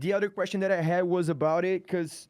the other question that I had was about it, because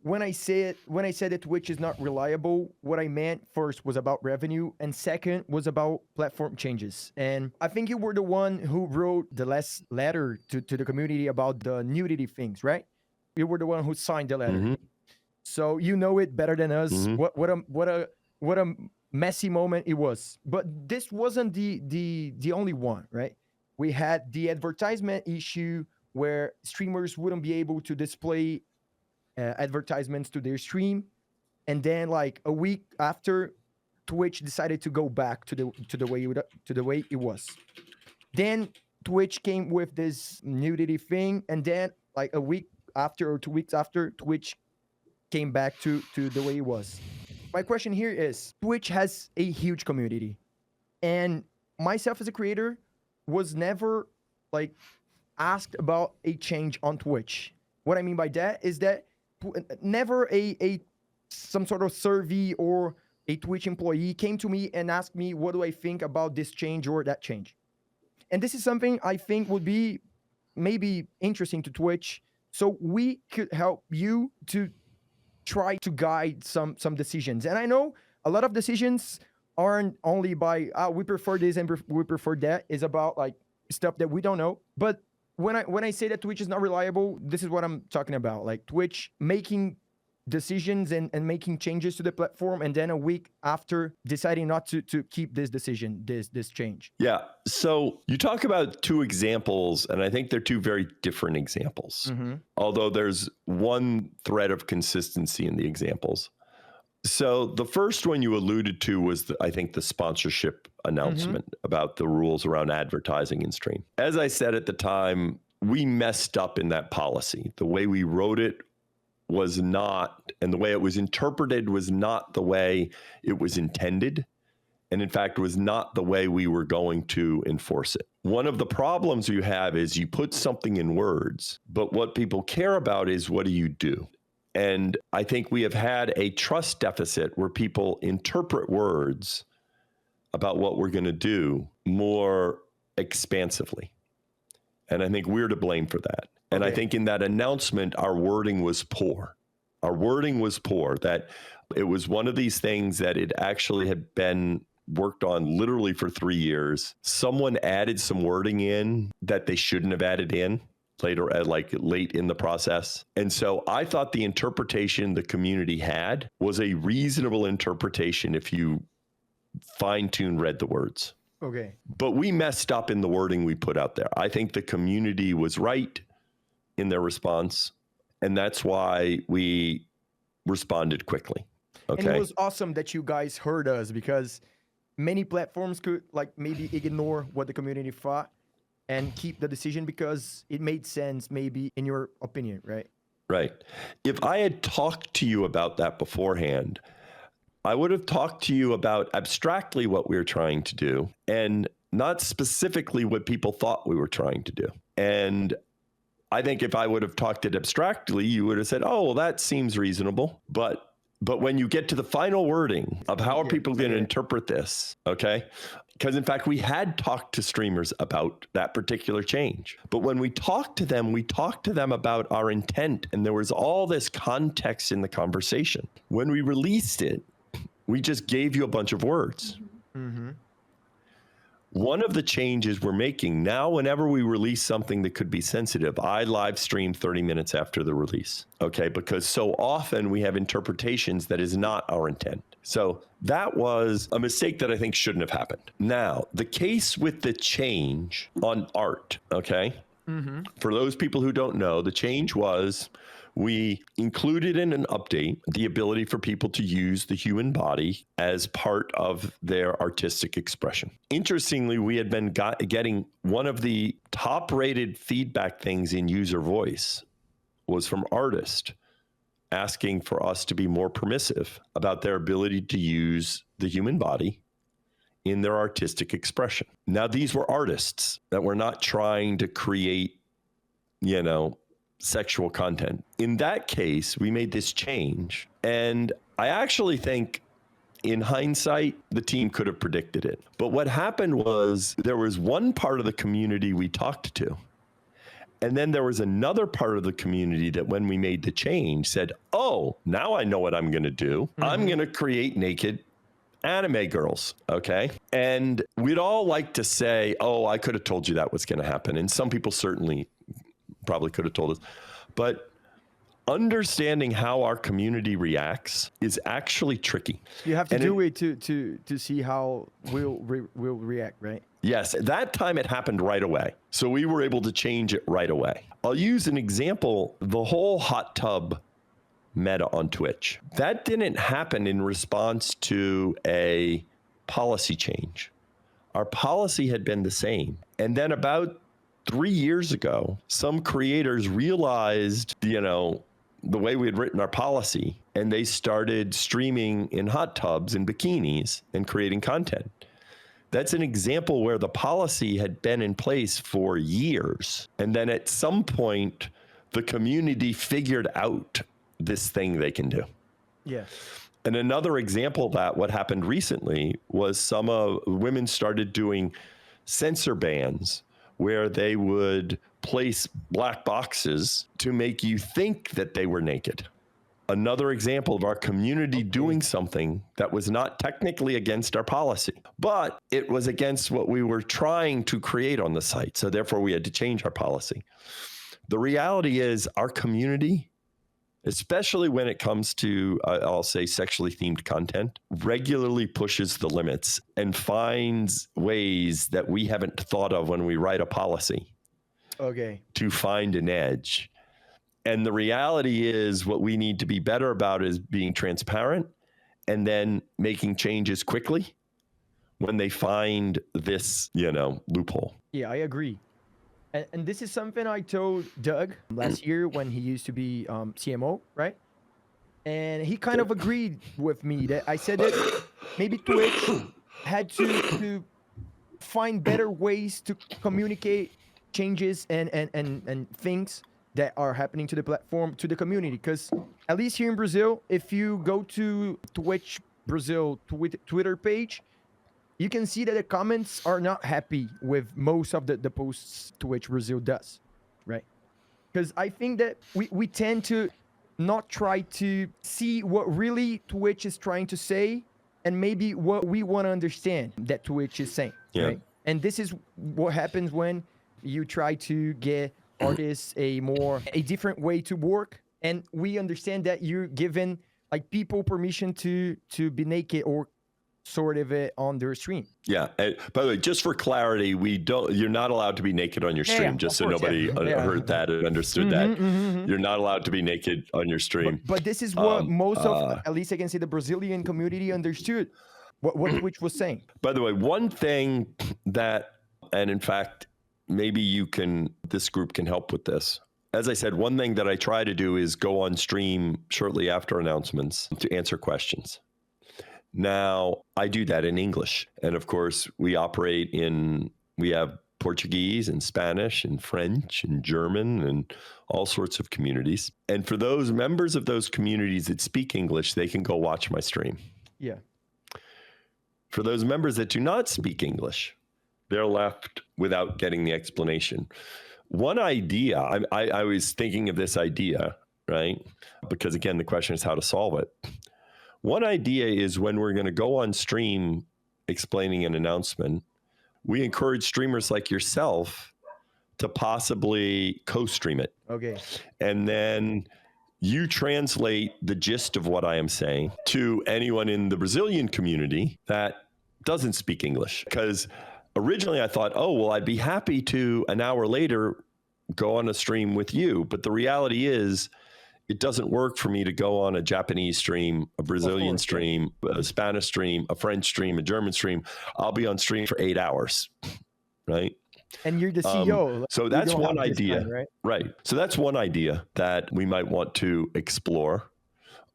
when I said that Twitch is not reliable, what I meant first was about revenue, and second was about platform changes. And I think you were the one who wrote the last letter to the community about the nudity things, right? You were the one who signed the letter. Mhm. So you know it better than us. Mhm. What a messy moment it was. But this wasn't the only one, right? We had the advertisement issue where streamers wouldn't be able to display advertisements to their stream, and then like a week after, Twitch decided to go back to the way it was. Then Twitch came with this nudity thing, and then like a week after or 2 weeks after, Twitch came back to the way it was. My question here is, Twitch has a huge community, and myself as a creator was never like asked about a change on Twitch. What I mean by that is that never a some sort of survey or a Twitch employee came to me and asked me what do I think about this change or that change. And this is something I think would be maybe interesting to Twitch, so we could help you to try to guide some decisions. And I know a lot of decisions aren't only by we prefer this and we prefer that. It's about like stuff that we don't know. But when I say that Twitch is not reliable, this is what I'm talking about. Like Twitch making decisions and making changes to the platform, and then a week after deciding not to keep this decision, this change. Yeah. So you talk about two examples, and I think they're two very different examples. Although there's one thread of consistency in the examples. So the first one you alluded to was, I think, the sponsorship announcement about the rules around advertising in stream. As I said at the time, we messed up in that policy. The way we wrote it was not, and the way it was interpreted was not the way it was intended. And in fact, was not the way we were going to enforce it. One of the problems you have is you put something in words, but what people care about is what do you do? And I think we have had a trust deficit where people interpret words about what we're going to do more expansively. And I think we're to blame for that. And I think in that announcement, our wording was poor. Our wording was poor, that it was one of these things that it actually had been worked on literally for 3 years. Someone added some wording in that they shouldn't have added in later, late in the process. And so I thought the interpretation the community had was a reasonable interpretation if you fine-tune read the words. Okay. But we messed up in the wording we put out there. I think the community was right in their response, and that's why we responded quickly. Okay. And it was awesome that you guys heard us, because many platforms could like maybe ignore what the community thought and keep the decision because it made sense, maybe in your opinion, right? Right. If I had talked to you about that beforehand, I would have talked to you about abstractly what we were trying to do and not specifically what people thought we were trying to do. And I think if I would have talked it abstractly, you would have said, oh, well, that seems reasonable. But when you get to the final wording of how are people going to interpret this, okay? Because in fact, we had talked to streamers about that particular change. But when we talked to them about our intent, and there was all this context in the conversation. When we released it, we just gave you a bunch of words. One of the changes we're making now, whenever we release something that could be sensitive, I live stream 30 minutes after the release, okay? Because so often we have interpretations that is not our intent. So that was a mistake that I think shouldn't have happened. Now, the case with the change on art, okay? For those people who don't know, the change was we included in an update the ability for people to use the human body as part of their artistic expression. Interestingly, we had been getting one of the top rated feedback things in user voice was from artists asking for us to be more permissive about their ability to use the human body in their artistic expression. Now, these were artists that were not trying to create, sexual content. In that case, we made this change. And I actually think in hindsight, the team could have predicted it. But what happened was there was one part of the community we talked to, And then there was another part of the community that when we made the change said, oh, now I know what I'm going to do. I'm going to create naked anime girls. Okay. And we'd all like to say, oh, I could have told you that was going to happen. And some people certainly probably could have told us. But understanding how our community reacts is actually tricky. You have to do it to see how we'll react, right? Yes, at that time it happened right away. So we were able to change it right away. I'll use an example. The whole hot tub meta on Twitch, that didn't happen in response to a policy change. Our policy had been the same. And then about 3 years ago, some creators realized, the way we had written our policy, and they started streaming in hot tubs and bikinis and creating content. That's an example where the policy had been in place for years. And then at some point, the community figured out this thing they can do. Yeah. And another example of that, what happened recently, was some women started doing censor bans where they would place black boxes to make you think that they were naked. Another example of our community doing something that was not technically against our policy, but it was against what we were trying to create on the site. So therefore we had to change our policy. The reality is our community, especially when it comes to, I'll say, sexually themed content, regularly pushes the limits and finds ways that we haven't thought of when we write a policy. Okay. To find an edge. And the reality is what we need to be better about is being transparent and then making changes quickly when they find this, loophole. Yeah, I agree. And this is something I told Doug last year when he used to be CMO, right? And he kind of agreed with me that I said that maybe Twitch had to find better ways to communicate changes and things that are happening to the platform, to the community. Because at least here in Brazil, if you go to Twitch Brazil Twitter page, you can see that the comments are not happy with most of the posts Twitch Brazil does, right? Because I think that we tend to not try to see what really Twitch is trying to say and maybe what we want to understand that Twitch is saying, right? And this is what happens when you try to get artists a different way to work, and we understand that you're giving people permission to be naked or sort of it on their stream. Yeah. And by the way, just for clarity, you're not allowed to be naked on your stream, just so nobody heard that and understood that. You're not allowed to be naked on your stream. But this is what most of, at least I can say, the Brazilian community understood what Twitch was saying. By the way, one thing that, and in fact, maybe this group can help with this. As I said, one thing that I try to do is go on stream shortly after announcements to answer questions. Now, I do that in English. And of course, we have Portuguese and Spanish and French and German and all sorts of communities. And for those members of those communities that speak English, they can go watch my stream. Yeah. For those members that do not speak English, they're left without getting the explanation. One idea, I was thinking of this idea, right? Because again, the question is how to solve it. One idea is when we're going to go on stream explaining an announcement, we encourage streamers like yourself to possibly co-stream it. Okay. And then you translate the gist of what I am saying to anyone in the Brazilian community that doesn't speak English. Because originally I thought, I'd be happy to an hour later go on a stream with you. But the reality is it doesn't work for me to go on a Japanese stream, a Brazilian stream, a Spanish stream, a French stream, a German stream. I'll be on stream for 8 hours, right? And you're the CEO. So that's one idea, time, right? So that's one idea that we might want to explore,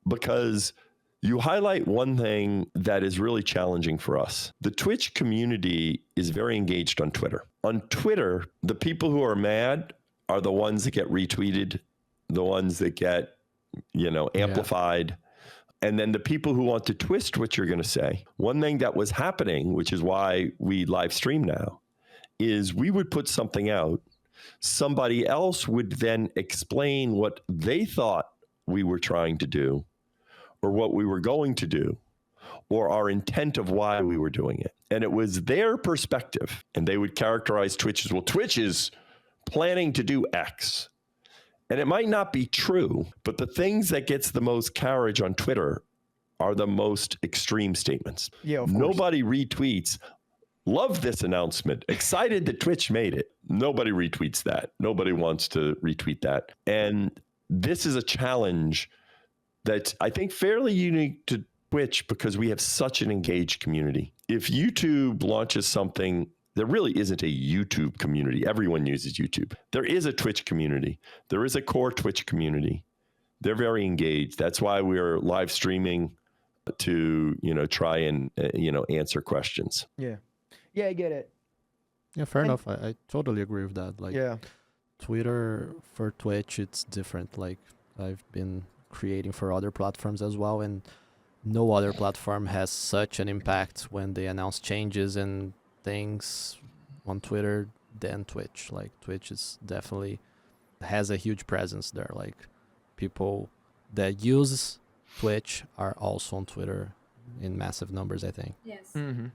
because you highlight one thing that is really challenging for us. The Twitch community is very engaged on Twitter. On Twitter, the people who are mad are the ones that get retweeted, the ones that get, amplified. Yeah. And then the people who want to twist what you're going to say. One thing that was happening, which is why we live stream now, is we would put something out Somebody else would then explain what they thought we were trying to do, or what we were going to do, or our intent of why we were doing it. And it was their perspective. And they would characterize Twitch as, well, Twitch is planning to do X. And it might not be true, but the things that gets the most carriage on Twitter are the most extreme statements. Yeah, of course. Nobody retweets, love this announcement, excited that Twitch made it. Nobody retweets that. Nobody wants to retweet that. And this is a challenge that's, I think, fairly unique to Twitch because we have such an engaged community. If YouTube launches something, there really isn't a YouTube community. Everyone uses YouTube. There is a Twitch community. There is a core Twitch community. They're very engaged. That's why we're live streaming to, try and, answer questions. Yeah. Yeah, I get it. Yeah, fair enough. I totally agree with that. Like, Yeah. Twitter for Twitch, it's different. Like, I've been creating for other platforms as well, and no other platform has such an impact when they announce changes and things on Twitter than Twitch. Like, Twitch is definitely has a huge presence there. Like, people that use Twitch are also on Twitter in massive numbers, I think. Yes. Mm-hmm.